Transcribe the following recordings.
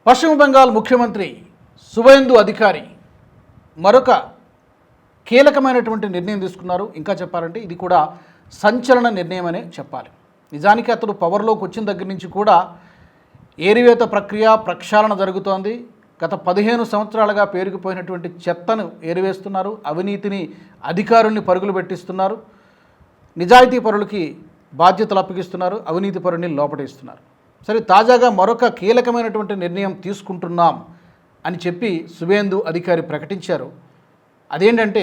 పశ్చిమ బెంగాల్ ముఖ్యమంత్రి శువేందు అధికారి మరొక కీలకమైనటువంటి నిర్ణయం తీసుకున్నారు. ఇంకా చెప్పాలంటే ఇది కూడా సంచలన నిర్ణయం అనే చెప్పాలి. నిజానికి అతడు పవర్లోకి వచ్చిన దగ్గర నుంచి కూడా ఏరివేత ప్రక్రియ ప్రక్షాళన జరుగుతోంది. గత 15 సంవత్సరాలుగా పేరుకుపోయినటువంటి చెత్తను ఏరివేస్తున్నారు. అవినీతిని అధికారుల్ని పరుగులు పెట్టిస్తున్నారు. నిజాయితీ పరులకి బాధ్యతలు అప్పగిస్తున్నారు. అవినీతి పరుల్ని లోపటేస్తున్నారు. సరే, తాజాగా మరొక కీలకమైనటువంటి నిర్ణయం తీసుకుంటున్నాం అని చెప్పి శువేందు అధికారి ప్రకటించారు. అదేంటంటే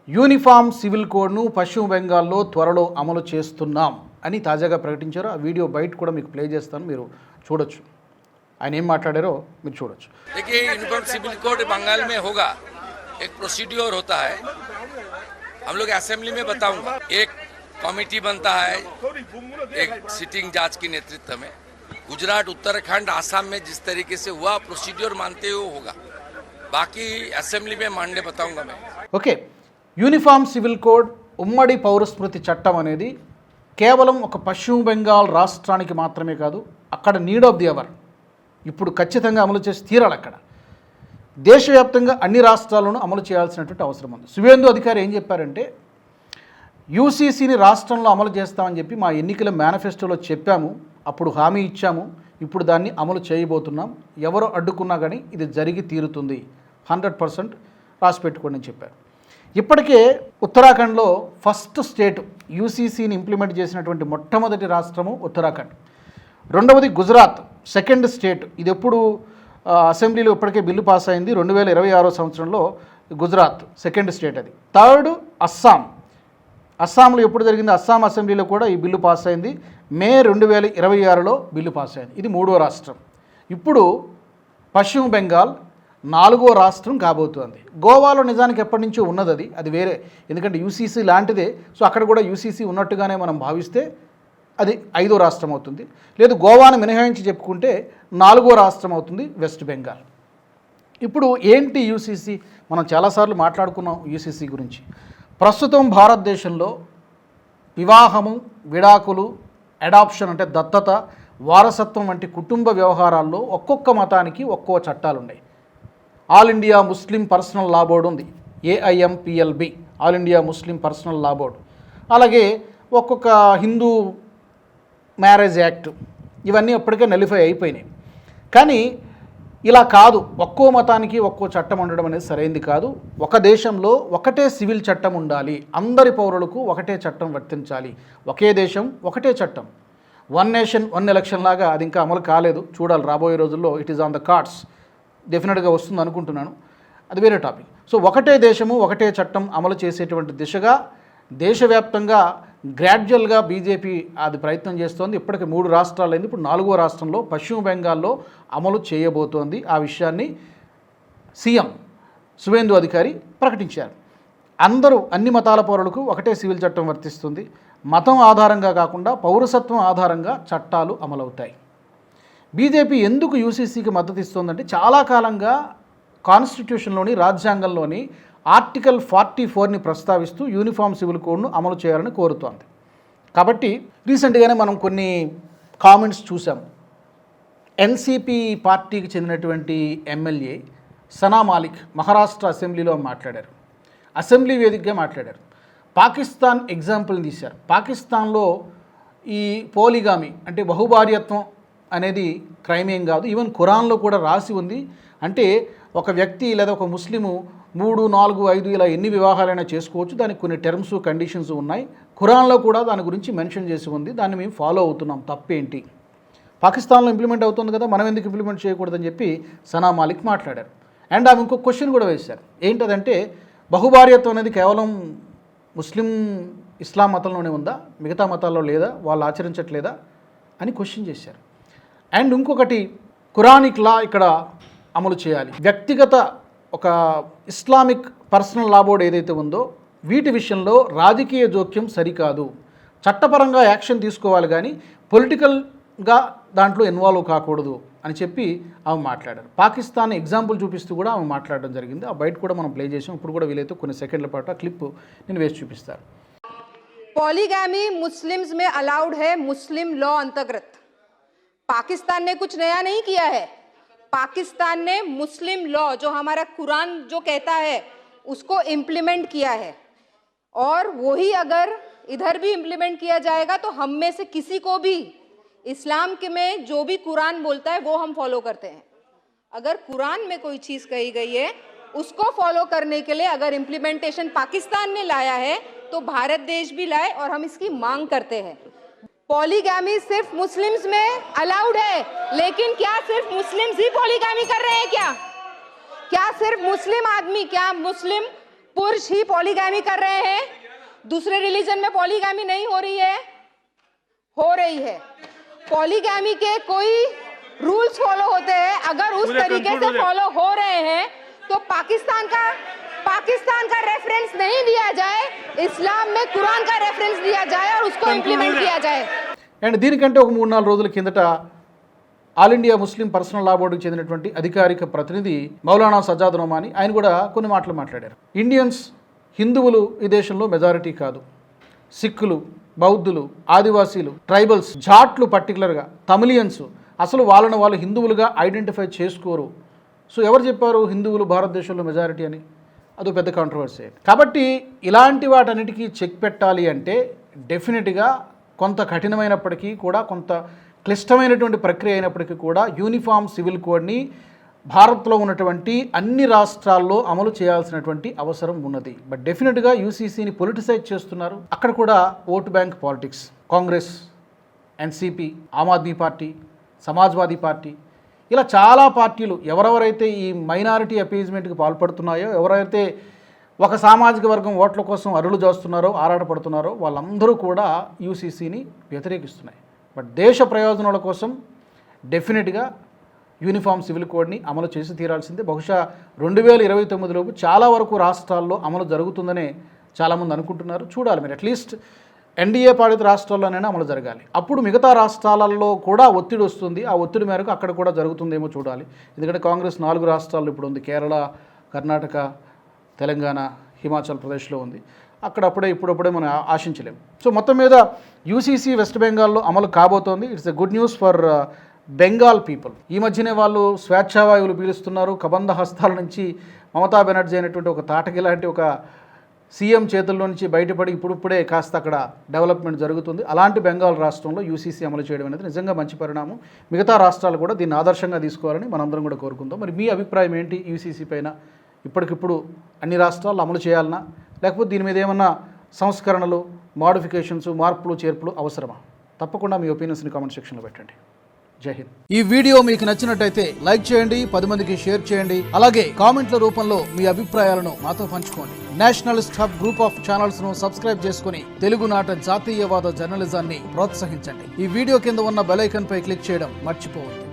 యూనిఫామ్ సివిల్ కోడ్ను పశ్చిమ బెంగాల్లో త్వరలో అమలు చేస్తున్నాం అని తాజాగా ప్రకటించారు. ఆ వీడియో బయట కూడా మీకు ప్లే చేస్తాను, మీరు చూడొచ్చు. ఆయన ఏం మాట్లాడారో మీరు చూడొచ్చు. देखिए, यूनिफॉर्म सिविल कोड बंगाल में होगा. एक प्रोसीड्योर होता है, हम लोग असेंबली में बताऊंगा. एक कमेटी बनता है एक सिटिंग जज के नेतृत्व में. गुजरात, उत्तराखंड, आसाम में जिस तरीके से हुआ प्रोसीड्योर मानते हुए होगा. बाकी असेंबली में मानने बताऊंगा मैं. ఓకే, యూనిఫామ్ సివిల్ కోడ్ ఉమ్మడి పౌరస్మృతి చట్టం అనేది కేవలం ఒక పశ్చిమ బెంగాల్ రాష్ట్రానికి మాత్రమే కాదు, అక్కడ నీడ్ ఆఫ్ ది అవర్ ఇప్పుడు ఖచ్చితంగా అమలు చేసి తీరాలి. అక్కడ దేశవ్యాప్తంగా అన్ని రాష్ట్రాల్లోనూ అమలు చేయాల్సినటువంటి అవసరం ఉంది. శువేందు అధికారి ఏం చెప్పారంటే, యూసీసీని రాష్ట్రంలో అమలు చేస్తామని చెప్పి మా ఎన్నికల మేనిఫెస్టోలో చెప్పాము, అప్పుడు హామీ ఇచ్చాము, ఇప్పుడు దాన్ని అమలు చేయబోతున్నాం. ఎవరు అడ్డుకున్నా కానీ ఇది జరిగి తీరుతుంది, 100% రాసి పెట్టుకోండి అని చెప్పారు. ఇప్పటికే ఉత్తరాఖండ్లో ఫస్ట్ స్టేట్ యూసీసీని ఇంప్లిమెంట్ చేసినటువంటి మొట్టమొదటి రాష్ట్రము ఉత్తరాఖండ్. రెండవది గుజరాత్, సెకండ్ స్టేట్. ఇది ఎప్పుడు అసెంబ్లీలో ఇప్పటికే బిల్లు పాస్ అయింది 2026 సంవత్సరంలో. గుజరాత్ సెకండ్ స్టేట్ అది. థర్డ్ అస్సాం. అస్సాంలో ఎప్పుడు జరిగింది? అస్సాం అసెంబ్లీలో కూడా ఈ బిల్లు పాస్ అయింది. మే 2026లో బిల్లు పాస్ అయింది. ఇది మూడో రాష్ట్రం. ఇప్పుడు పశ్చిమ బెంగాల్ 4వ రాష్ట్రం కాబోతోంది. గోవాలో నిజానికి ఎప్పటి నుంచో ఉన్నది, అది వేరే, ఎందుకంటే యూసీసీ లాంటిదే. సో అక్కడ కూడా యూసీసీ ఉన్నట్టుగానే మనం భావిస్తే అది 5వ రాష్ట్రం అవుతుంది. లేదు, గోవాను మినహాయించి చెప్పుకుంటే 4వ రాష్ట్రం అవుతుంది వెస్ట్ బెంగాల్. ఇప్పుడు ఏంటి యూసీసీ? మనం చాలాసార్లు మాట్లాడుకున్నాం యూసీసీ గురించి. ప్రస్తుతం భారతదేశంలో వివాహము, విడాకులు, అడాప్షన్ అంటే దత్తత, వారసత్వం వంటి కుటుంబ వ్యవహారాల్లో ఒక్కొక్క మతానికి ఒక్కో చట్టాలు ఉన్నాయి. All India Muslim personal law board ఉంది, AIMPLB, all India Muslim personal law board. అలాగే ఒక్కొక్క హిందూ మ్యారేజ్ యాక్ట్, ఇవన్నీ అప్పటికే నలిఫై అయిపోయినాయి. కానీ ఇలా కాదు, ఒక్కో మతానికి ఒక్కో చట్టం ఉండడం అనేది సరైంది కాదు. ఒక దేశంలో ఒకటే సివిల్ చట్టం ఉండాలి, అందరి పౌరులకు ఒకటే చట్టం వర్తించాలి. ఒకే దేశం ఒకటే చట్టం, వన్ నేషన్ వన్ ఎలక్షన్ లాగా అది ఇంకా అమలు కాలేదు. చూడాలి, రాబోయే రోజుల్లో it is on the cards. డెఫినెట్గా వస్తుంది అనుకుంటున్నాను, అది వేరే టాపిక్. సో ఒకటే దేశము ఒకటే చట్టం అమలు చేసేటువంటి దిశగా దేశవ్యాప్తంగా గ్రాడ్యువల్గా బీజేపీ అది ప్రయత్నం చేస్తోంది. ఇప్పటికి 3 రాష్ట్రాలు అయింది, ఇప్పుడు 4వ రాష్ట్రంలో పశ్చిమ బెంగాల్లో అమలు చేయబోతోంది. ఆ విషయాన్ని సీఎం శువేందు అధికారి ప్రకటించారు. అన్ని మతాల పౌరులకు ఒకటే సివిల్ చట్టం వర్తిస్తుంది. మతం ఆధారంగా కాకుండా పౌరసత్వం ఆధారంగా చట్టాలు అమలవుతాయి. బీజేపీ ఎందుకు యూసీసీకి మద్దతు ఇస్తోందంటే, చాలా కాలంగా కాన్స్టిట్యూషన్లోని, రాజ్యాంగంలోని ఆర్టికల్ 44ని ప్రస్తావిస్తూ యూనిఫామ్ సివిల్ కోడ్ను అమలు చేయాలని కోరుతోంది. కాబట్టి రీసెంట్గానే మనం కొన్ని కామెంట్స్ చూసాం. ఎన్సీపీ పార్టీకి చెందినటువంటి ఎమ్మెల్యే సనా మాలిక్ మహారాష్ట్ర అసెంబ్లీలో మాట్లాడారు. అసెంబ్లీ వేదికగా మాట్లాడారు. పాకిస్తాన్ ఎగ్జాంపుల్ని తీశారు. పాకిస్తాన్లో ఈ పోలిగామి అంటే బహుభార్యత్వం అనేది క్రైమ్ ఏం కాదు, ఈవెన్ ఖురాన్లో కూడా రాసి ఉంది. అంటే ఒక వ్యక్తి లేదా ఒక ముస్లిము 3, 4, 5 ఇలా ఎన్ని వివాహాలైనా చేసుకోవచ్చు. దానికి కొన్ని టర్మ్స్, కండిషన్స్ ఉన్నాయి. ఖురాన్లో కూడా దాని గురించి మెన్షన్ చేసి ఉంది. దాన్ని మేము ఫాలో అవుతున్నాం, తప్పేంటి? పాకిస్తాన్లో ఇంప్లిమెంట్ అవుతుంది కదా, మనం ఎందుకు ఇంప్లిమెంట్ చేయకూడదని చెప్పి సనా మాలిక్ మాట్లాడారు. అండ్ ఆమె ఇంకొక క్వశ్చన్ కూడా వేశారు. ఏంటదంటే, బహుభార్యత్వం అనేది కేవలం ఇస్లాం మతంలోనే ఉందా, మిగతా మతాల్లో లేదా, వాళ్ళు ఆచరించట్లేదా అని క్వశ్చన్ చేశారు. అండ్ ఇంకొకటి, ఖురానిక్ లా ఇక్కడ అమలు చేయాలి. వ్యక్తిగత ఒక ఇస్లామిక్ పర్సనల్ లా బోర్డు ఏదైతే ఉందో వీటి విషయంలో రాజకీయ జోక్యం సరికాదు, చట్టపరంగా యాక్షన్ తీసుకోవాలి కానీ పొలిటికల్గా దాంట్లో ఇన్వాల్వ్ కాకూడదు అని చెప్పి ఆమె మాట్లాడారు. పాకిస్తాన్ ఎగ్జాంపుల్ చూపిస్తూ కూడా ఆమె మాట్లాడడం జరిగింది. ఆ బయట కూడా మనం ప్లే చేసాం. ఇప్పుడు కూడా వీలైతే కొన్ని సెకండ్ల పాటు ఆ క్లిప్ నేను వేసి చూపిస్తాను. पॉलीगैमी मुस्लिम्स में अलाउड है मुस्लिम लॉ अंतर्गत। पाकिस्तान ने कुछ नया नहीं किया है। पाकिस्तान ने मुस्लिम लॉ जो हमारा कुरान जो कहता है उसको इम्प्लीमेंट किया है, और वही अगर इधर भी इम्प्लीमेंट किया जाएगा तो हम में से किसी को भी इस्लाम के में जो भी कुरान बोलता है वो हम फॉलो करते हैं। अगर कुरान में कोई चीज़ कही गई है उसको फॉलो करने के लिए अगर इम्प्लीमेंटेशन पाकिस्तान ने लाया है तो भारत देश भी लाए, और हम इसकी मांग करते हैं। पॉलीगैमी सिर्फ मुस्लिम्स में अलाउड है, लेकिन क्या सिर्फ मुस्लिम्स ही पॉलीगैमी कर रहे हैं? क्या सिर्फ मुस्लिम आदमी, क्या मुस्लिम पुरुष ही पॉलीगैमी कर रहे हैं? दूसरे रिलीजन में पॉलीगैमी नहीं हो रही है? हो रही है। पॉलीगैमी के कोई रूल्स फॉलो होते हैं, अगर उस तरीके से फॉलो हो रहे हैं तो पाकिस्तान का रेफरेंस नहीं दिया जाए, इस्लाम में कुरान का रेफरेंस दिया जाए और उसको इंप्लीमेंट किया जाए। అండ్ దీనికంటే ఒక 3-4 రోజుల కిందట ఆల్ ఇండియా ముస్లిం పర్సనల్ లా బోర్డుకి చెందినటువంటి అధికారిక ప్రతినిధి మౌలానా సజాద్ నొమాని ఆయన కూడా కొన్ని మాటలు మాట్లాడారు. ఇండియన్స్ హిందువులు ఈ దేశంలో మెజారిటీ కాదు, సిక్కులు, బౌద్ధులు, ఆదివాసీలు, ట్రైబల్స్, జాట్లు, పర్టికులర్గా తమిళియన్స్ అసలు వాళ్ళను వాళ్ళు హిందువులుగా ఐడెంటిఫై చేసుకోరు. సో ఎవరు చెప్పారు హిందువులు భారతదేశంలో మెజారిటీ అని? అదో పెద్ద కాంట్రవర్సీ. కాబట్టి ఇలాంటి వాటన్నిటికీ చెక్ పెట్టాలి అంటే డెఫినెట్గా కొంత కఠినమైనప్పటికీ కూడా, కొంత క్లిష్టమైనటువంటి ప్రక్రియ అయినప్పటికీ కూడా యూనిఫామ్ సివిల్ కోడ్ని భారత్లో ఉన్నటువంటి అన్ని రాష్ట్రాల్లో అమలు చేయాల్సినటువంటి అవసరం ఉన్నది. బట్ డెఫినెట్గా యూసీసీని పొలిటిసైజ్ చేస్తున్నారు. అక్కడ కూడా vote bank politics, Congress, NCP, Aam Aadmi Party, Samajwadi Party, ఇలా చాలా పార్టీలు ఎవరెవరైతే ఈ మైనారిటీ అపీజ్మెంట్కి పాల్పడుతున్నాయో, ఎవరైతే ఒక సామాజిక వర్గం ఓట్ల కోసం అరులు చేస్తున్నారో, ఆరాటపడుతున్నారో వాళ్ళందరూ కూడా యూసీసీని వ్యతిరేకిస్తున్నాయి. బట్ దేశ ప్రయోజనాల కోసం డెఫినెట్గా యూనిఫామ్ సివిల్ కోడ్ని అమలు చేసి తీరాల్సిందే. బహుశా 2029లోపు చాలా వరకు రాష్ట్రాల్లో అమలు జరుగుతుందనే చాలామంది అనుకుంటున్నారు. చూడాలి మరి. అట్లీస్ట్ ఎన్డీఏ పాలిత రాష్ట్రాల్లోనైనా అమలు జరగాలి. అప్పుడు మిగతా రాష్ట్రాలలో కూడా ఒత్తిడి వస్తుంది. ఆ ఒత్తిడి మేరకు అక్కడ కూడా జరుగుతుందేమో చూడాలి. ఎందుకంటే కాంగ్రెస్ 4 రాష్ట్రాల్లో ఇప్పుడు ఉంది. కేరళ, కర్ణాటక, తెలంగాణ, హిమాచల్ ప్రదేశ్లో ఉంది. అప్పుడే ఇప్పుడప్పుడే మనం ఆశించలేము. సో మొత్తం మీద యూసీసీ వెస్ట్ బెంగాల్లో అమలు కాబోతోంది. It's a good news for Bengal people. ఈ మధ్యనే వాళ్ళు స్వేచ్ఛావాయువులు పీలుస్తున్నారు. కబంధ హస్తాల నుంచి మమతా బెనర్జీ అయినటువంటి ఒక తాటకి లాంటి ఒక సీఎం చేతుల్లో నుంచి బయటపడి ఇప్పుడిప్పుడే కాస్త అక్కడ డెవలప్మెంట్ జరుగుతుంది. అలాంటి బెంగాల్ రాష్ట్రంలో యూసీసీ అమలు చేయడం అనేది నిజంగా మంచి పరిణామం. మిగతా రాష్ట్రాలు కూడా దీన్ని ఆదర్శంగా తీసుకోవాలని మనందరం కూడా కోరుకుందాం. మరి మీ అభిప్రాయం ఏంటి యూసీసీ పైన? ఇప్పటికిప్పుడు అన్ని రాష్ట్రాలు అమలు చేయాలన్నా, లేకపోతే దీని మీద ఏమన్నా సంస్కరణలు, మోడిఫికేషన్స్, మార్పులు, చేర్పులు అవసరమా? తప్పకుండా మీ ఒపీనియన్స్ని కామెంట్ సెక్షన్లో పెట్టండి. జై హింద్. ఈ వీడియో మీకు నచ్చినట్టయితే లైక్ చేయండి, 10 మందికి షేర్ చేయండి. అలాగే కామెంట్ల రూపంలో మీ అభిప్రాయాలను మాతో పంచుకోండి. Nationalist hub group of channels ను సబ్స్క్రైబ్ చేసుకుని తెలుగునాట జాతీయవాద జర్నలిజాన్ని ప్రోత్సహించండి. ఈ వీడియో కింద ఉన్న బెల్ ఐకాన్ పై క్లిక్ చేయడం మర్చిపోవద్దు.